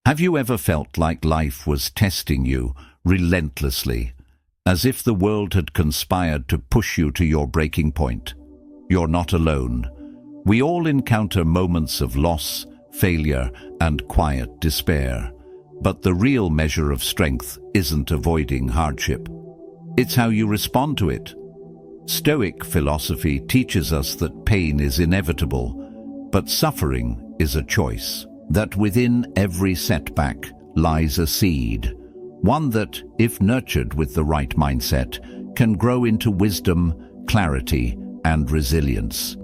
Have you ever felt like life was testing you relentlessly, as if the world had conspired to push you to your breaking point? You're not alone. We all encounter moments of loss, failure, and quiet despair. But the real measure of strength isn't avoiding hardship. It's how you respond to it. Stoic philosophy teaches us that pain is inevitable, but suffering is a choice. That within every setback lies a seed, one that, if nurtured with the right mindset, can grow into wisdom, clarity, and resilience.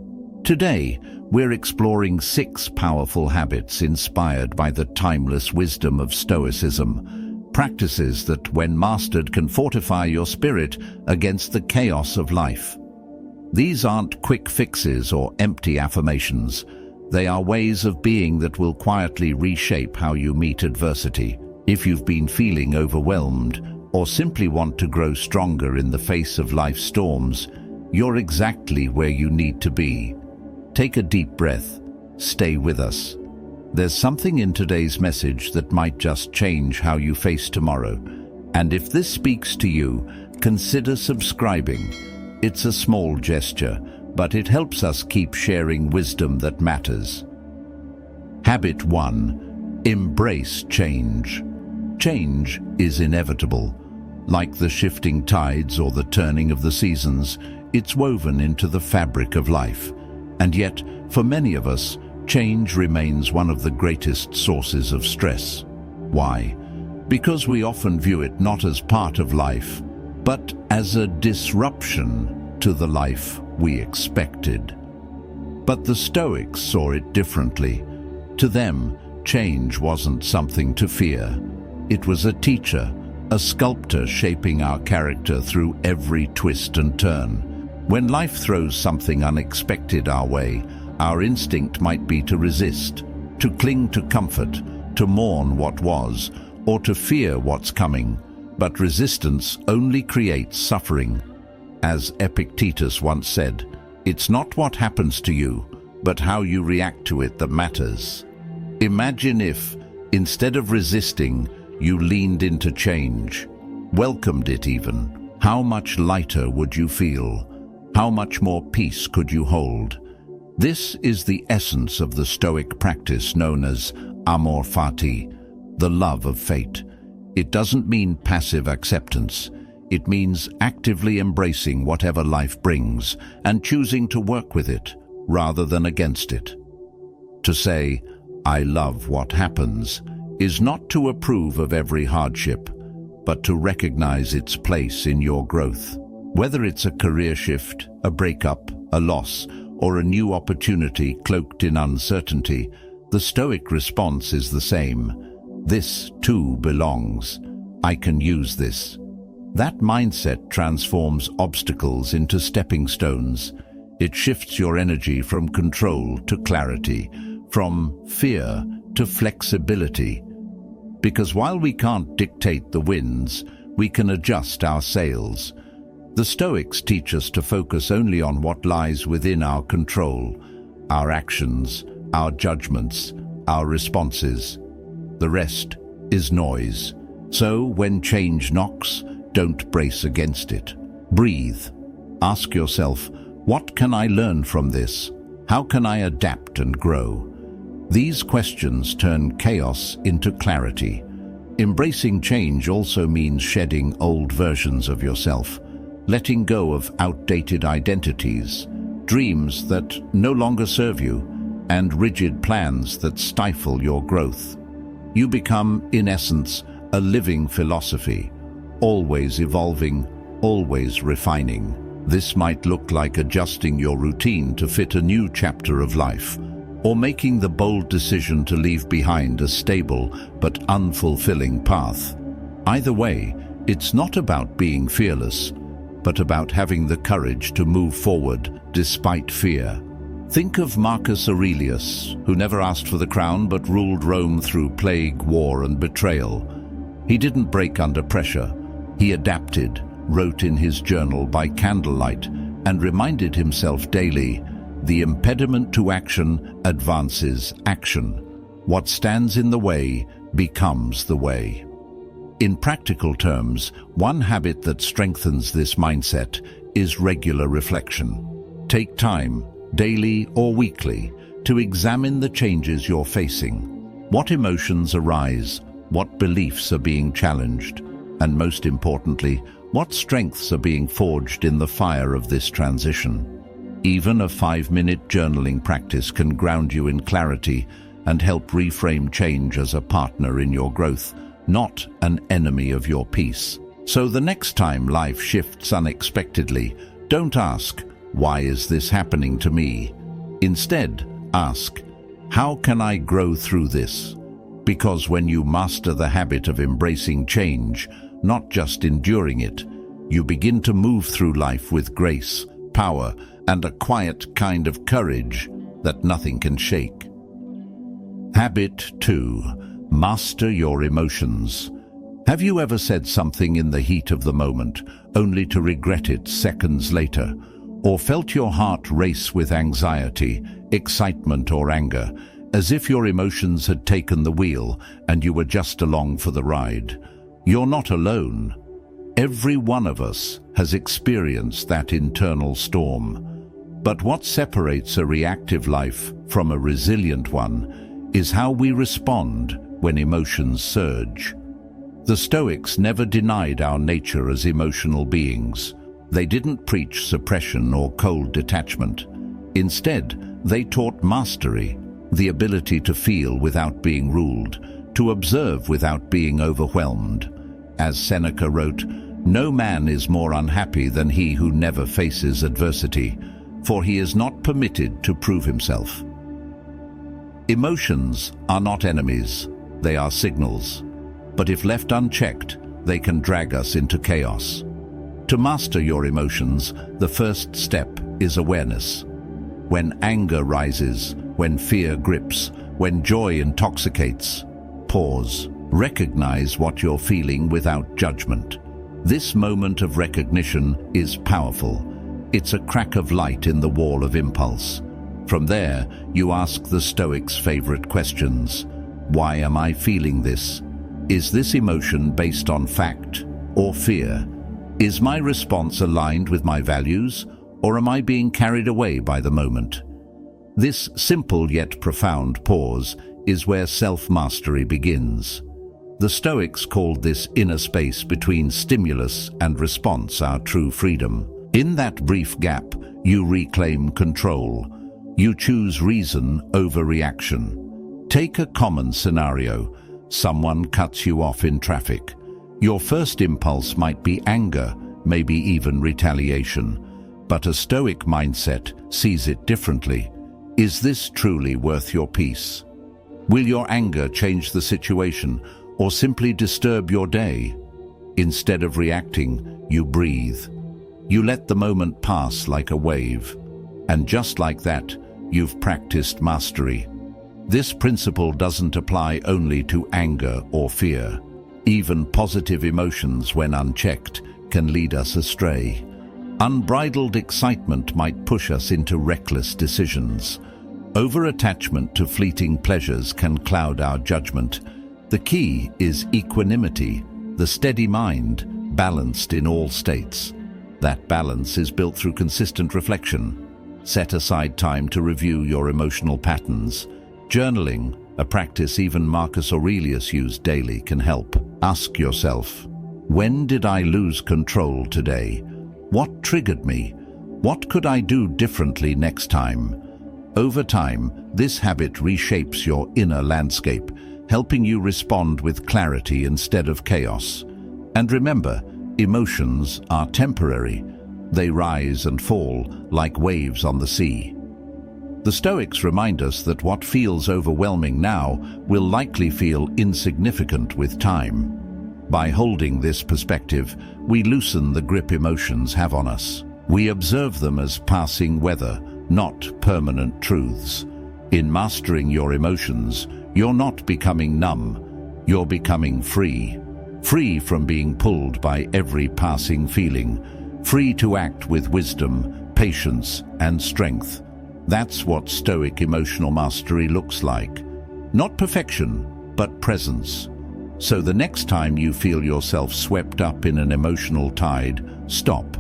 Today, we're exploring 6 powerful habits inspired by the timeless wisdom of Stoicism, practices that, when mastered, can fortify your spirit against the chaos of life. These aren't quick fixes or empty affirmations. They are ways of being that will quietly reshape how you meet adversity. If you've been feeling overwhelmed or simply want to grow stronger in the face of life's storms, you're exactly where you need to be. Take a deep breath. Stay with us. There's something in today's message that might just change how you face tomorrow. And if this speaks to you, consider subscribing. It's a small gesture, but it helps us keep sharing wisdom that matters. Habit 1. Embrace change. Change is inevitable. Like the shifting tides or the turning of the seasons, it's woven into the fabric of life. And yet, for many of us, change remains one of the greatest sources of stress. Why? Because we often view it not as part of life, but as a disruption to the life we expected. But the Stoics saw it differently. To them, change wasn't something to fear. It was a teacher, a sculptor shaping our character through every twist and turn. When life throws something unexpected our way, our instinct might be to resist, to cling to comfort, to mourn what was, or to fear what's coming. But resistance only creates suffering. As Epictetus once said, it's not what happens to you, but how you react to it that matters. Imagine if, instead of resisting, you leaned into change, welcomed it even. How much lighter would you feel? How much more peace could you hold? This is the essence of the Stoic practice known as amor fati, the love of fate. It doesn't mean passive acceptance. It means actively embracing whatever life brings and choosing to work with it rather than against it. To say, I love what happens, is not to approve of every hardship, but to recognize its place in your growth. Whether it's a career shift, a breakup, a loss, or a new opportunity cloaked in uncertainty, the Stoic response is the same. This too belongs. I can use this. That mindset transforms obstacles into stepping stones. It shifts your energy from control to clarity, from fear to flexibility. Because while we can't dictate the winds, we can adjust our sails. The Stoics teach us to focus only on what lies within our control, our actions, our judgments, our responses. The rest is noise. So when change knocks, don't brace against it. Breathe. Ask yourself, what can I learn from this? How can I adapt and grow? These questions turn chaos into clarity. Embracing change also means shedding old versions of yourself, letting go of outdated identities, dreams that no longer serve you, and rigid plans that stifle your growth. You become, in essence, a living philosophy, always evolving, always refining. This might look like adjusting your routine to fit a new chapter of life, or making the bold decision to leave behind a stable but unfulfilling path. Either way, it's not about being fearless, but about having the courage to move forward despite fear. Think of Marcus Aurelius, who never asked for the crown but ruled Rome through plague, war, and betrayal. He didn't break under pressure. He adapted, wrote in his journal by candlelight, and reminded himself daily, the impediment to action advances action. What stands in the way becomes the way. In practical terms, one habit that strengthens this mindset is regular reflection. Take time, daily or weekly, to examine the changes you're facing. What emotions arise, what beliefs are being challenged, and most importantly, what strengths are being forged in the fire of this transition. Even a 5-minute journaling practice can ground you in clarity and help reframe change as a partner in your growth, not an enemy of your peace. So the next time life shifts unexpectedly, don't ask, "Why is this happening to me?" Instead, ask, "How can I grow through this?" Because when you master the habit of embracing change, not just enduring it, you begin to move through life with grace, power, and a quiet kind of courage that nothing can shake. Habit 2. Master your emotions. Have you ever said something in the heat of the moment, only to regret it seconds later? Or felt your heart race with anxiety, excitement, or anger, as if your emotions had taken the wheel and you were just along for the ride? You're not alone. Every one of us has experienced that internal storm. But what separates a reactive life from a resilient one is how we respond when emotions surge. The Stoics never denied our nature as emotional beings. They didn't preach suppression or cold detachment. Instead, they taught mastery, the ability to feel without being ruled, to observe without being overwhelmed. As Seneca wrote, "No man is more unhappy than he who never faces adversity, for he is not permitted to prove himself." Emotions are not enemies, they are signals. But if left unchecked, they can drag us into chaos. To master your emotions, the first step is awareness. When anger rises, when fear grips, when joy intoxicates, pause. Recognize what you're feeling without judgment. This moment of recognition is powerful. It's a crack of light in the wall of impulse. From there, you ask the Stoics' favorite questions. Why am I feeling this? Is this emotion based on fact or fear? Is my response aligned with my values, or am I being carried away by the moment? This simple yet profound pause is where self-mastery begins. The Stoics called this inner space between stimulus and response our true freedom. In that brief gap, you reclaim control. You choose reason over reaction. Take a common scenario. Someone cuts you off in traffic. Your first impulse might be anger, maybe even retaliation. But a Stoic mindset sees it differently. Is this truly worth your peace? Will your anger change the situation or simply disturb your day? Instead of reacting, you breathe. You let the moment pass like a wave. And just like that, you've practiced mastery. This principle doesn't apply only to anger or fear. Even positive emotions, when unchecked, can lead us astray. Unbridled excitement might push us into reckless decisions. Over-attachment to fleeting pleasures can cloud our judgment. The key is equanimity, the steady mind, balanced in all states. That balance is built through consistent reflection. Set aside time to review your emotional patterns. Journaling, a practice even Marcus Aurelius used daily, can help. Ask yourself, when did I lose control today? What triggered me? What could I do differently next time? Over time, this habit reshapes your inner landscape, helping you respond with clarity instead of chaos. And remember, emotions are temporary. They rise and fall like waves on the sea. The Stoics remind us that what feels overwhelming now will likely feel insignificant with time. By holding this perspective, we loosen the grip emotions have on us. We observe them as passing weather, not permanent truths. In mastering your emotions, you're not becoming numb, you're becoming free. Free from being pulled by every passing feeling, free to act with wisdom, patience, and strength. That's what Stoic emotional mastery looks like. Not perfection, but presence. So the next time you feel yourself swept up in an emotional tide, stop,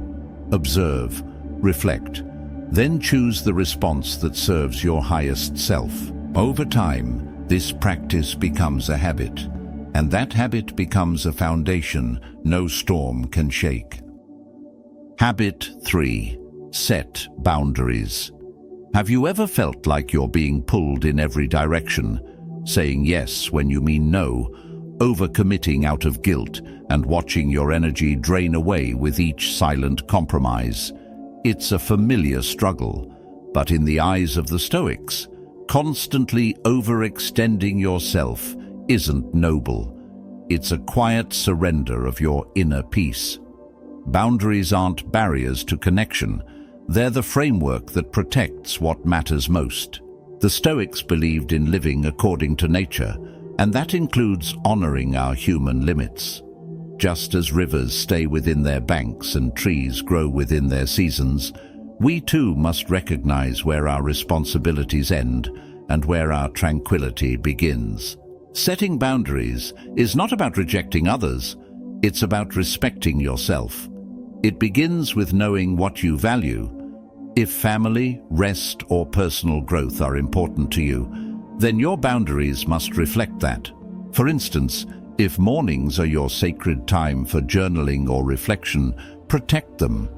observe, reflect, then choose the response that serves your highest self. Over time, this practice becomes a habit, and that habit becomes a foundation no storm can shake. Habit 3. Set boundaries. Have you ever felt like you're being pulled in every direction, saying yes when you mean no, overcommitting out of guilt, and watching your energy drain away with each silent compromise? It's a familiar struggle, but in the eyes of the Stoics, constantly overextending yourself isn't noble. It's a quiet surrender of your inner peace. Boundaries aren't barriers to connection. They're the framework that protects what matters most. The Stoics believed in living according to nature, and that includes honoring our human limits. Just as rivers stay within their banks and trees grow within their seasons, we too must recognize where our responsibilities end and where our tranquility begins. Setting boundaries is not about rejecting others, it's about respecting yourself. It begins with knowing what you value. If family, rest, or personal growth are important to you, then your boundaries must reflect that. For instance, if mornings are your sacred time for journaling or reflection, protect them.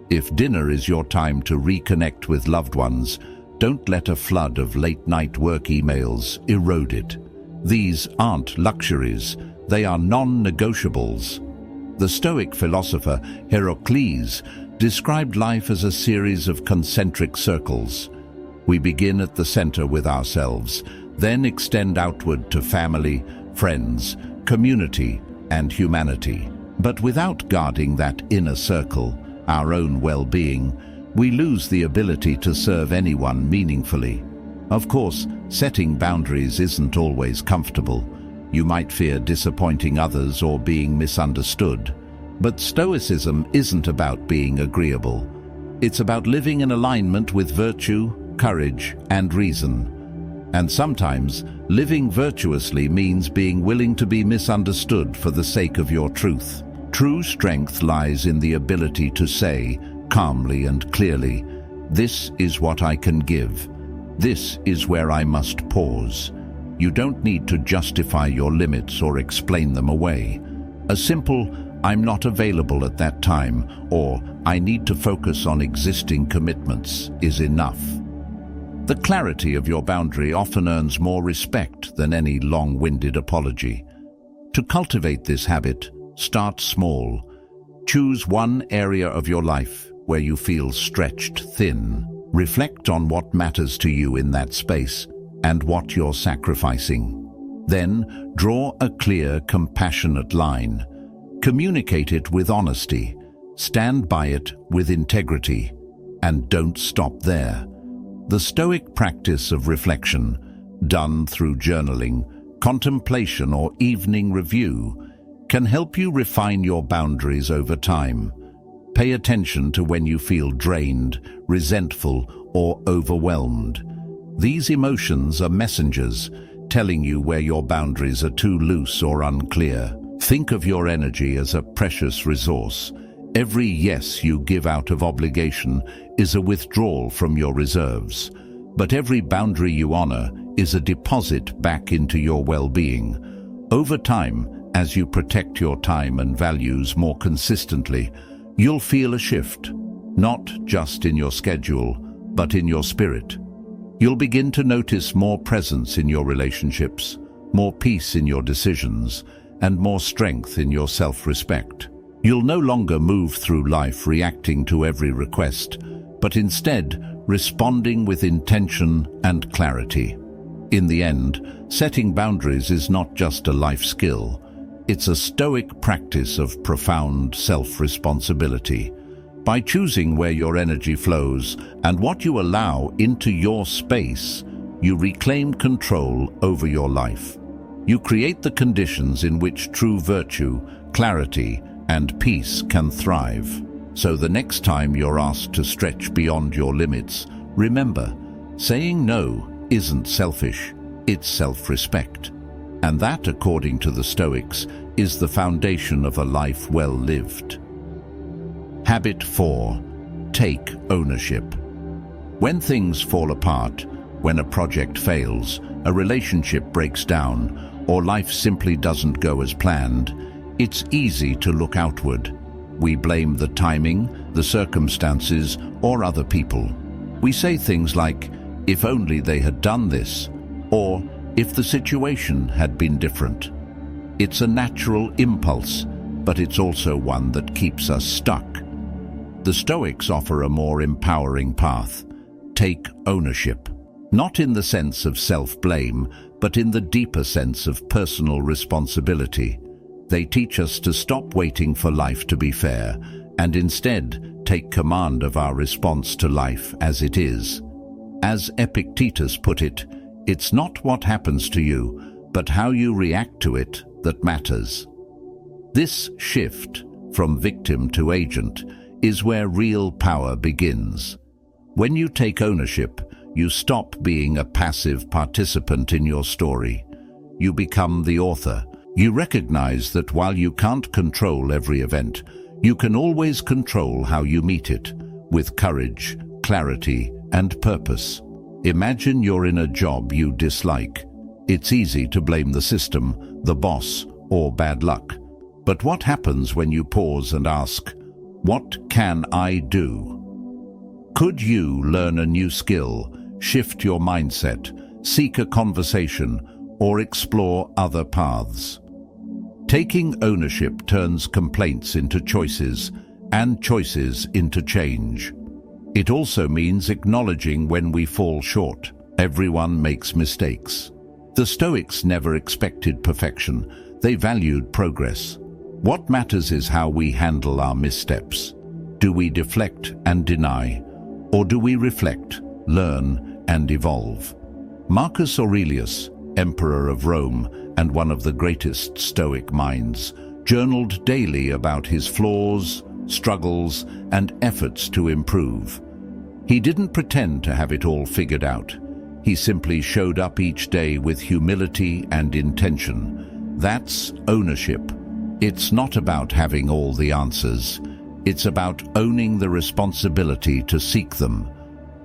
If dinner is your time to reconnect with loved ones, don't let a flood of late-night work emails erode it. These aren't luxuries, they are non-negotiables. The Stoic philosopher Heracles described life as a series of concentric circles. We begin at the center with ourselves, then extend outward to family, friends, community, and humanity. But without guarding that inner circle, our own well-being, we lose the ability to serve anyone meaningfully. Of course, setting boundaries isn't always comfortable. You might fear disappointing others or being misunderstood. But Stoicism isn't about being agreeable. It's about living in alignment with virtue, courage, and reason. And sometimes, living virtuously means being willing to be misunderstood for the sake of your truth. True strength lies in the ability to say, calmly and clearly, "This is what I can give. This is where I must pause." You don't need to justify your limits or explain them away. A simple, "I'm not available at that time," or "I need to focus on existing commitments," is enough. The clarity of your boundary often earns more respect than any long-winded apology. To cultivate this habit, start small. Choose one area of your life where you feel stretched thin. Reflect on what matters to you in that space and what you're sacrificing. Then, draw a clear, compassionate line. Communicate it with honesty. Stand by it with integrity. And don't stop there. The Stoic practice of reflection, done through journaling, contemplation, or evening review, can help you refine your boundaries over time. Pay attention to when you feel drained, resentful, or overwhelmed. These emotions are messengers, telling you where your boundaries are too loose or unclear. Think of your energy as a precious resource. Every yes you give out of obligation is a withdrawal from your reserves. But every boundary you honor is a deposit back into your well-being. Over time, as you protect your time and values more consistently, you'll feel a shift, not just in your schedule, but in your spirit. You'll begin to notice more presence in your relationships, more peace in your decisions, and more strength in your self-respect. You'll no longer move through life reacting to every request, but instead responding with intention and clarity. In the end, setting boundaries is not just a life skill. It's a Stoic practice of profound self-responsibility. By choosing where your energy flows and what you allow into your space, you reclaim control over your life. You create the conditions in which true virtue, clarity, and peace can thrive. So the next time you're asked to stretch beyond your limits, remember, saying no isn't selfish, it's self-respect. And that, according to the Stoics, is the foundation of a life well lived. Habit 4. Take ownership. When things fall apart, when a project fails, a relationship breaks down, or life simply doesn't go as planned, it's easy to look outward. We blame the timing, the circumstances, or other people. We say things like, "If only they had done this," or "if the situation had been different." It's a natural impulse, but it's also one that keeps us stuck. The Stoics offer a more empowering path. Take ownership. Not in the sense of self-blame, but in the deeper sense of personal responsibility. They teach us to stop waiting for life to be fair, and instead take command of our response to life as it is. As Epictetus put it, it's not what happens to you, but how you react to it that matters. This shift from victim to agent is where real power begins. When you take ownership, you stop being a passive participant in your story. You become the author. You recognize that while you can't control every event, you can always control how you meet it, with courage, clarity, and purpose. Imagine you're in a job you dislike. It's easy to blame the system, the boss, or bad luck. But what happens when you pause and ask, "What can I do?" Could you learn a new skill, shift your mindset, seek a conversation, or explore other paths? Taking ownership turns complaints into choices, and choices into change. It also means acknowledging when we fall short. Everyone makes mistakes. The Stoics never expected perfection. They valued progress. What matters is how we handle our missteps. Do we deflect and deny, or do we reflect, learn, and evolve? Marcus Aurelius, Emperor of Rome and one of the greatest Stoic minds, journaled daily about his flaws, struggles, and efforts to improve. He didn't pretend to have it all figured out. He simply showed up each day with humility and intention. That's ownership. It's not about having all the answers. It's about owning the responsibility to seek them.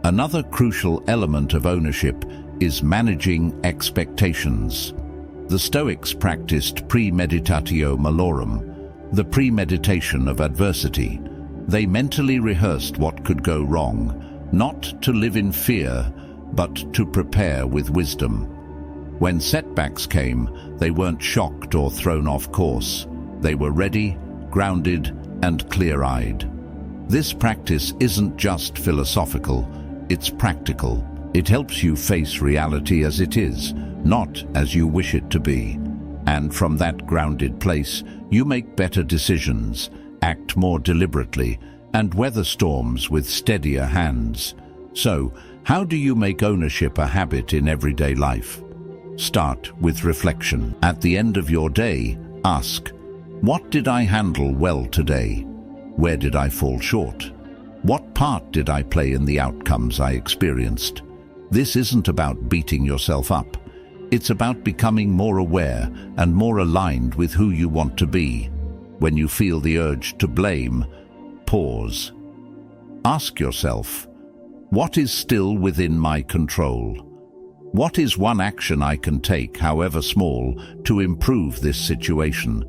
Another crucial element of ownership is managing expectations. The Stoics practiced premeditatio malorum, the premeditation of adversity. They mentally rehearsed what could go wrong, not to live in fear, but to prepare with wisdom. When setbacks came, they weren't shocked or thrown off course. They were ready, grounded, and clear-eyed. This practice isn't just philosophical, it's practical. It helps you face reality as it is, not as you wish it to be. And from that grounded place, you make better decisions, act more deliberately, and weather storms with steadier hands. So, how do you make ownership a habit in everyday life? Start with reflection. At the end of your day, ask, what did I handle well today? Where did I fall short? What part did I play in the outcomes I experienced? This isn't about beating yourself up. It's about becoming more aware and more aligned with who you want to be. When you feel the urge to blame, pause. Ask yourself, what is still within my control? What is one action I can take, however small, to improve this situation?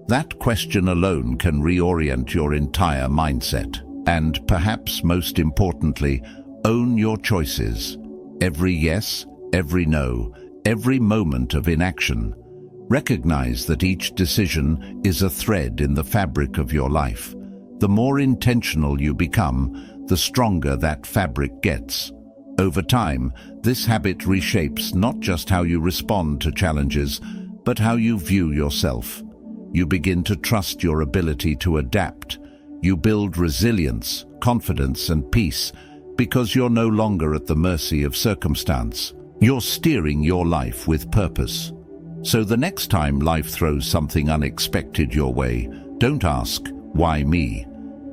That question alone can reorient your entire mindset. And perhaps most importantly, own your choices. Every yes, every no, every moment of inaction. Recognize that each decision is a thread in the fabric of your life. The more intentional you become, the stronger that fabric gets. Over time, this habit reshapes not just how you respond to challenges, but how you view yourself. You begin to trust your ability to adapt. You build resilience, confidence, and peace because you're no longer at the mercy of circumstance. You're steering your life with purpose. So the next time life throws something unexpected your way, don't ask, why me?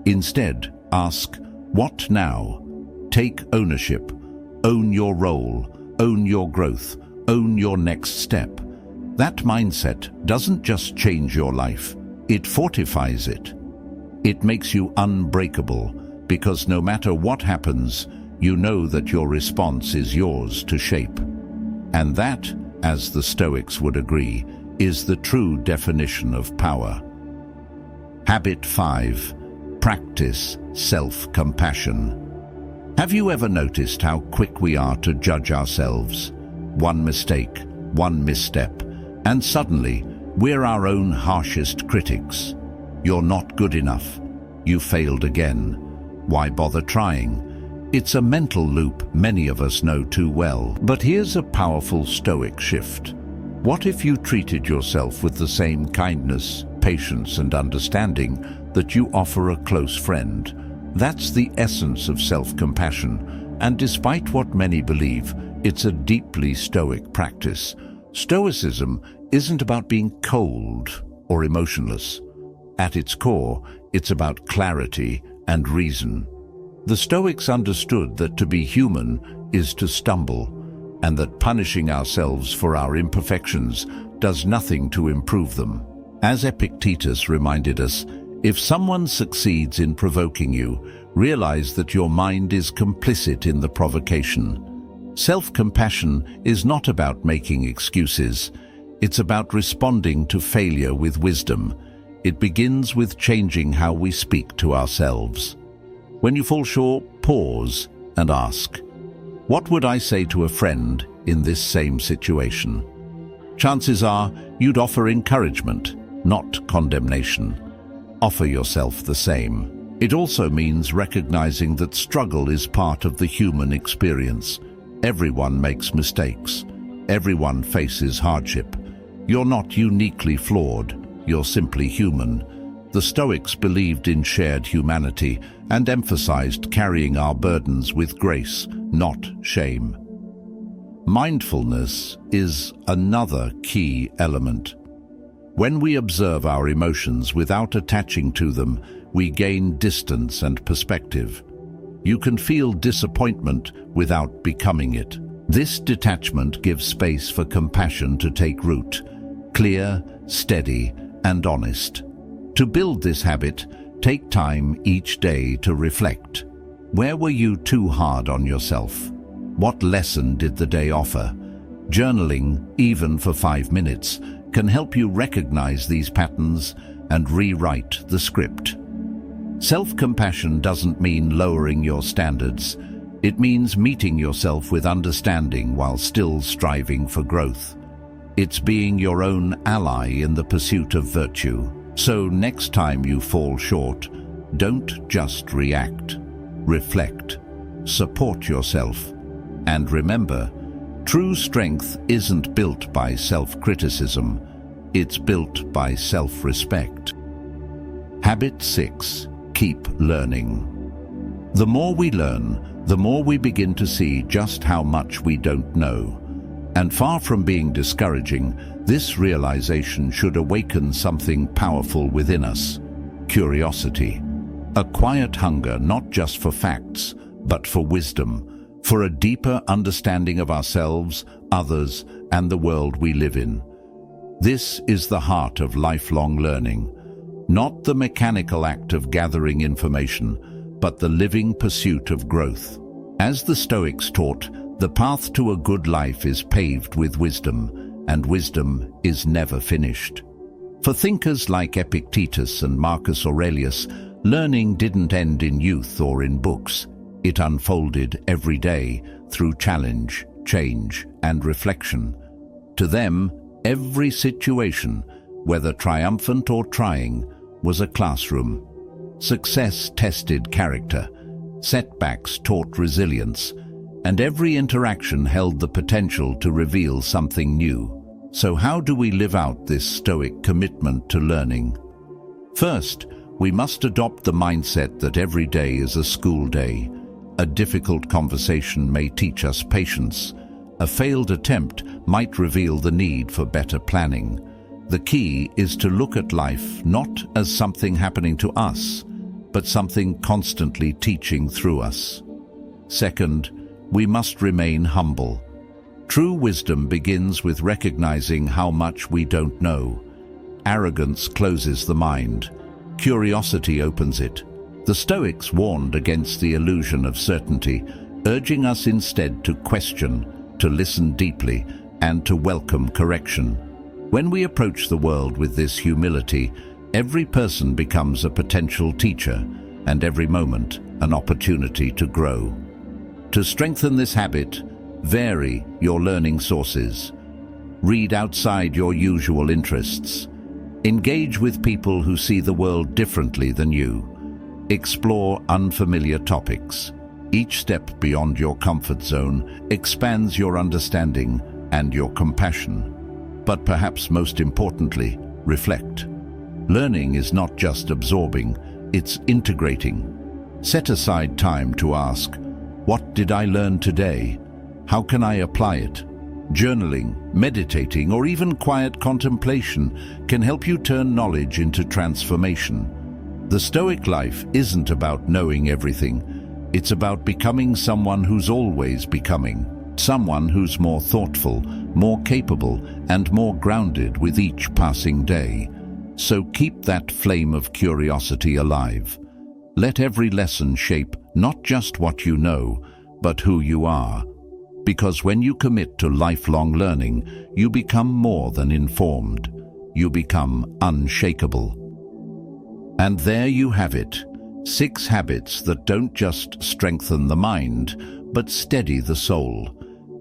Instead, ask, what now? Take ownership. Own your role. Own your growth. Own your next step. That mindset doesn't just change your life, it fortifies it. It makes you unbreakable, because no matter what happens, you know that your response is yours to shape. And that, as the Stoics would agree, is the true definition of power. Habit 5. Practice self-compassion. Have you ever noticed how quick we are to judge ourselves? One mistake, one misstep, and suddenly we're our own harshest critics. You're not good enough. You failed again. Why bother trying? It's a mental loop many of us know too well. But here's a powerful Stoic shift. What if you treated yourself with the same kindness, patience, and understanding that you offer a close friend? That's the essence of self-compassion, and despite what many believe, it's a deeply Stoic practice. Stoicism isn't about being cold or emotionless. At its core, it's about clarity and reason. The Stoics understood that to be human is to stumble, and that punishing ourselves for our imperfections does nothing to improve them. As Epictetus reminded us, if someone succeeds in provoking you, realize that your mind is complicit in the provocation. Self-compassion is not about making excuses. It's about responding to failure with wisdom. It begins with changing how we speak to ourselves. When you fall short, pause and ask, what would I say to a friend in this same situation? Chances are you'd offer encouragement, not condemnation. Offer yourself the same. It also means recognizing that struggle is part of the human experience. Everyone makes mistakes. Everyone faces hardship. You're not uniquely flawed. You're simply human. The Stoics believed in shared humanity and emphasized carrying our burdens with grace, not shame. Mindfulness is another key element. When we observe our emotions without attaching to them, we gain distance and perspective. You can feel disappointment without becoming it. This detachment gives space for compassion to take root, clear, steady, and honest. To build this habit, take time each day to reflect. Where were you too hard on yourself? What lesson did the day offer? Journaling, even for 5 minutes, can help you recognize these patterns and rewrite the script. Self-compassion doesn't mean lowering your standards. It means meeting yourself with understanding while still striving for growth. It's being your own ally in the pursuit of virtue. So next time you fall short, don't just react. Reflect. Support yourself. And remember, true strength isn't built by self-criticism. It's built by self-respect. Habit 6. Keep learning. The more we learn, the more we begin to see just how much we don't know. And far from being discouraging, this realization should awaken something powerful within us: curiosity. A quiet hunger not just for facts, but for wisdom, for a deeper understanding of ourselves, others, and the world we live in. This is the heart of lifelong learning, not the mechanical act of gathering information, but the living pursuit of growth. As the Stoics taught, the path to a good life is paved with wisdom, and wisdom is never finished. For thinkers like Epictetus and Marcus Aurelius, learning didn't end in youth or in books. It unfolded every day through challenge, change, and reflection. To them, every situation, whether triumphant or trying, was a classroom. Success tested character, setbacks taught resilience, and every interaction held the potential to reveal something new. So how do we live out this Stoic commitment to learning? First, we must adopt the mindset that every day is a school day. A difficult conversation may teach us patience. A failed attempt might reveal the need for better planning. The key is to look at life not as something happening to us, but something constantly teaching through us. Second, we must remain humble. True wisdom begins with recognizing how much we don't know. Arrogance closes the mind. Curiosity opens it. The Stoics warned against the illusion of certainty, urging us instead to question, to listen deeply, and to welcome correction. When we approach the world with this humility, every person becomes a potential teacher, and every moment an opportunity to grow. To strengthen this habit, vary your learning sources. Read outside your usual interests. Engage with people who see the world differently than you. Explore unfamiliar topics. Each step beyond your comfort zone expands your understanding and your compassion. But perhaps most importantly, reflect. Learning is not just absorbing, it's integrating. Set aside time to ask, what did I learn today? How can I apply it? Journaling, meditating, or even quiet contemplation can help you turn knowledge into transformation. The Stoic life isn't about knowing everything. It's about becoming someone who's always becoming. Someone who's more thoughtful, more capable, and more grounded with each passing day. So keep that flame of curiosity alive. Let every lesson shape not just what you know, but who you are. Because when you commit to lifelong learning, you become more than informed. You become unshakable. And there you have it, 6 habits that don't just strengthen the mind, but steady the soul.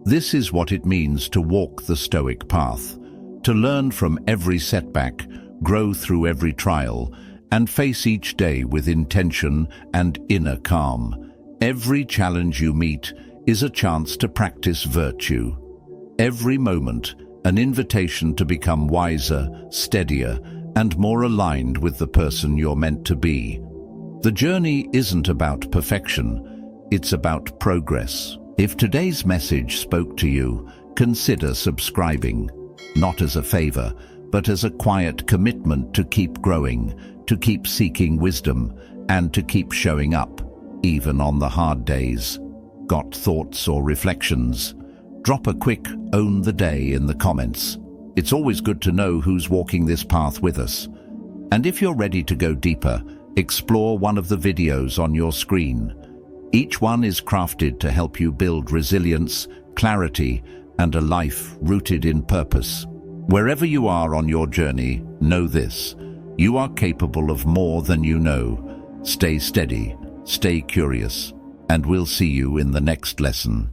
This is what it means to walk the Stoic path, to learn from every setback, grow through every trial, and face each day with intention and inner calm. Every challenge you meet is a chance to practice virtue. Every moment, an invitation to become wiser, steadier, and more aligned with the person you're meant to be. The journey isn't about perfection, it's about progress. If today's message spoke to you, consider subscribing, not as a favor, but as a quiet commitment to keep growing, to keep seeking wisdom, and to keep showing up, even on the hard days. Got thoughts or reflections? Drop a quick "own the day" in the comments. It's always good to know who's walking this path with us. And if you're ready to go deeper, explore one of the videos on your screen. Each one is crafted to help you build resilience, clarity, and a life rooted in purpose. Wherever you are on your journey, know this: you are capable of more than you know. Stay steady, stay curious, and we'll see you in the next lesson.